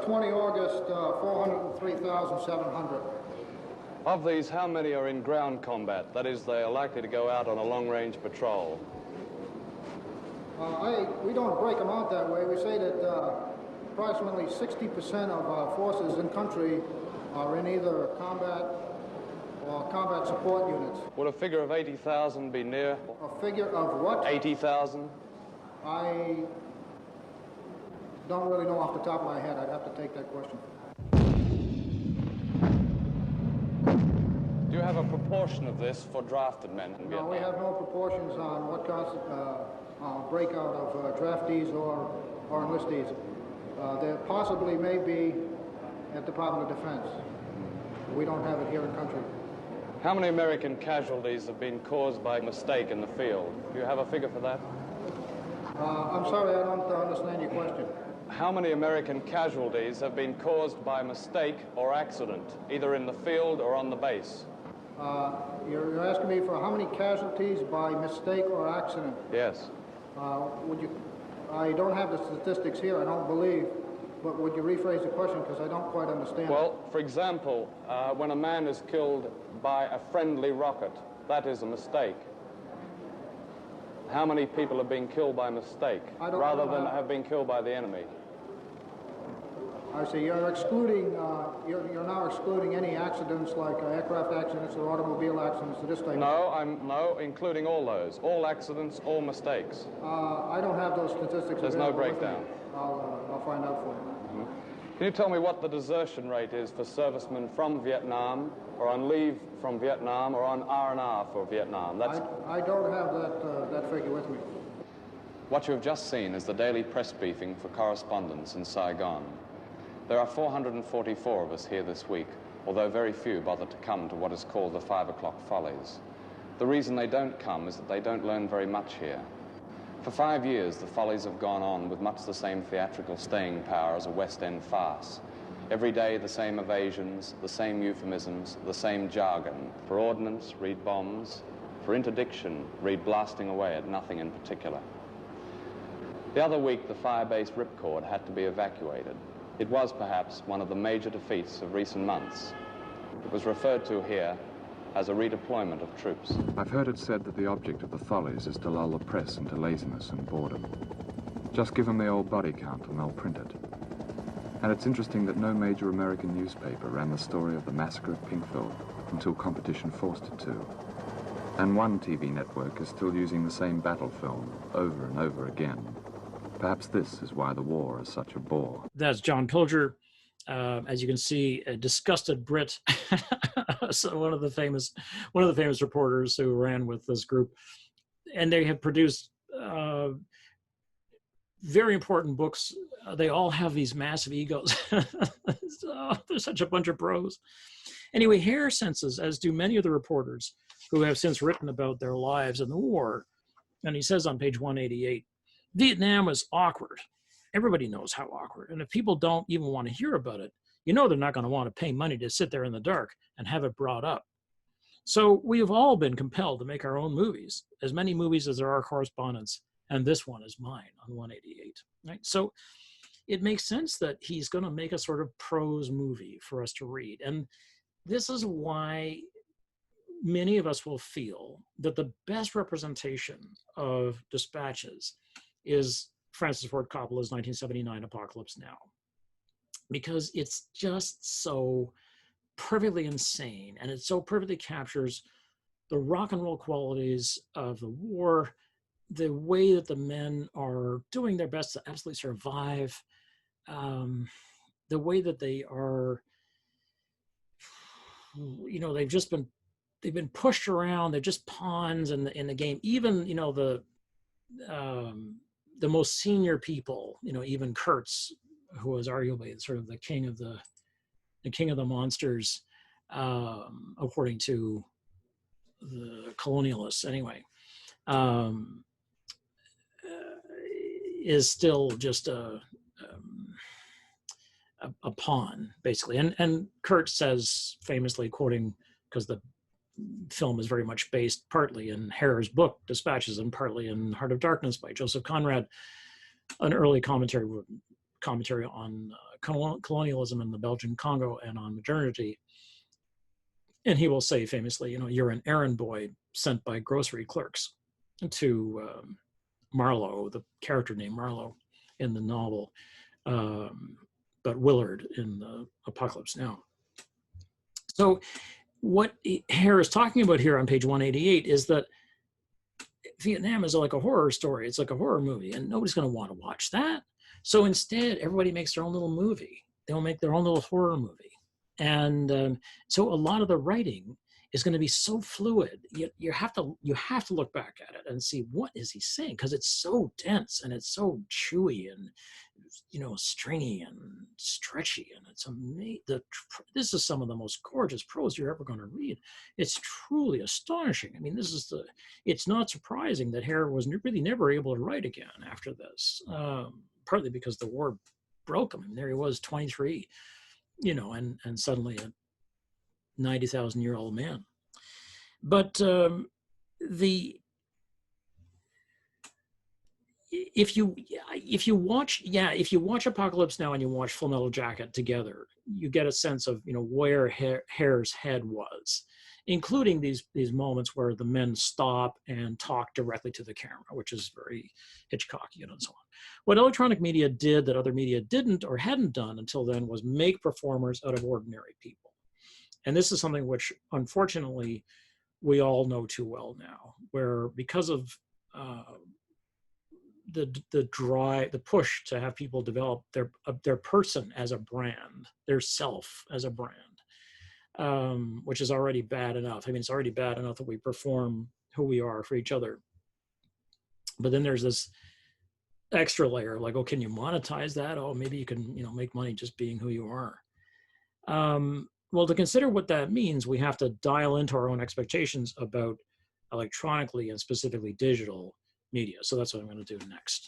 20 August, 403,700. Of these, how many are in ground combat? That is, they are likely to go out on a long-range patrol. We don't break them out that way. We say that approximately 60% of our forces in country are in either combat or combat support units. Would a figure of 80,000 be near? A figure of what? 80,000? I don't really know off the top of my head. I'd have to take that question. Do you have a proportion of this for drafted men in Vietnam? No, we have no proportions on what constitutes breakout of draftees or enlistees. There possibly may be at Department of Defense. We don't have it here in country. How many American casualties have been caused by mistake in the field? Do you have a figure for that? I'm sorry, I don't understand your question. How many American casualties have been caused by mistake or accident, either in the field or on the base? You're asking me for how many casualties by mistake or accident? Yes. I don't have the statistics here, I don't believe, but would you rephrase the question because I don't quite understand. Well, for example, when a man is killed by a friendly rocket, that is a mistake. How many people have been killed by mistake rather than have been killed by the enemy? I see. You're excluding. You're now excluding any accidents like aircraft accidents or automobile accidents or this type. No, including all those, all accidents, all mistakes. I don't have those statistics. There's no breakdown. I'll find out for you. Mm-hmm. Can you tell me what the desertion rate is for servicemen from Vietnam, or on leave from Vietnam, or on R&R for Vietnam? I don't have that figure with me. What you have just seen is the daily press briefing for correspondents in Saigon. There are 444 of us here this week, although very few bother to come to what is called the 5 o'clock follies. The reason they don't come is that they don't learn very much here. For 5 years, the follies have gone on with much the same theatrical staying power as a West End farce. Every day, the same evasions, the same euphemisms, the same jargon. For ordnance, read bombs. For interdiction, read blasting away at nothing in particular. The other week, the fire-base Ripcord had to be evacuated. It was, perhaps, one of the major defeats of recent months. It was referred to here as a redeployment of troops. I've heard it said that the object of the follies is to lull the press into laziness and boredom. Just give them the old body count and they'll print it. And it's interesting that no major American newspaper ran the story of the massacre of Pinkville until competition forced it to. And one TV network is still using the same battle film over and over again. Perhaps this is why the war is such a bore. That's John Pilger. As you can see, a disgusted Brit, so one of the famous reporters who ran with this group, and they have produced very important books. They all have these massive egos. They're such a bunch of pros. Anyway, Herr senses, as do many of the reporters who have since written about their lives in the war, and he says on page 188, Vietnam was awkward. Everybody knows how awkward. And if people don't even want to hear about it, you know they're not going to want to pay money to sit there in the dark and have it brought up. So we have all been compelled to make our own movies, as many movies as there are correspondents, and this one is mine on 188. Right? So it makes sense that he's going to make a sort of prose movie for us to read. And this is why many of us will feel that the best representation of Dispatches is Francis Ford Coppola's 1979 Apocalypse Now, because it's just so perfectly insane, and it so perfectly captures the rock and roll qualities of the war, the way that the men are doing their best to absolutely survive, the way that they are, you know, they've been pushed around, they're just pawns in the game. Even, you know, the most senior people, you know, even Kurtz, who was arguably sort of the king of the monsters, according to the colonialists anyway, is still just a pawn, basically. And Kurtz says famously, quoting, because the film is very much based partly in Herr's book, Dispatches, and partly in Heart of Darkness by Joseph Conrad, an early commentary on colonialism in the Belgian Congo and on modernity. And he will say famously, you know, you're an errand boy sent by grocery clerks to Marlowe, the character named Marlowe in the novel, but Willard in the Apocalypse Now. So what Herr is talking about here on page 188 is that Vietnam is like a horror story. It's like a horror movie, and nobody's going to want to watch that. So instead, everybody makes their own little movie. They'll make their own little horror movie. And so a lot of the writing is going to be so fluid. You have to look back at it and see what is he saying, because it's so dense and it's so chewy and, you know, stringy and stretchy, and it's amazing. This is some of the most gorgeous prose you're ever going to read. It's truly astonishing. I mean, it's not surprising that Herr was really never able to write again after this, partly because the war broke him. I mean, there he was, 23, you know, and suddenly a 90,000-year-old man. But if you watch Apocalypse Now and you watch Full Metal Jacket together, you get a sense of, you know, where Herr's head was, including these moments where the men stop and talk directly to the camera, which is very Hitchcockian and so on. What electronic media did that other media didn't or hadn't done until then was make performers out of ordinary people. And this is something which, unfortunately, we all know too well now, where because of the push to have people develop their person as a brand, their self as a brand, which is already bad enough. I mean, it's already bad enough that we perform who we are for each other. But then there's this extra layer, like, oh, can you monetize that? Oh, maybe you can, you know, make money just being who you are. Well, to consider what that means, we have to dial into our own expectations about electronically and specifically digital media. So that's what I'm going to do next.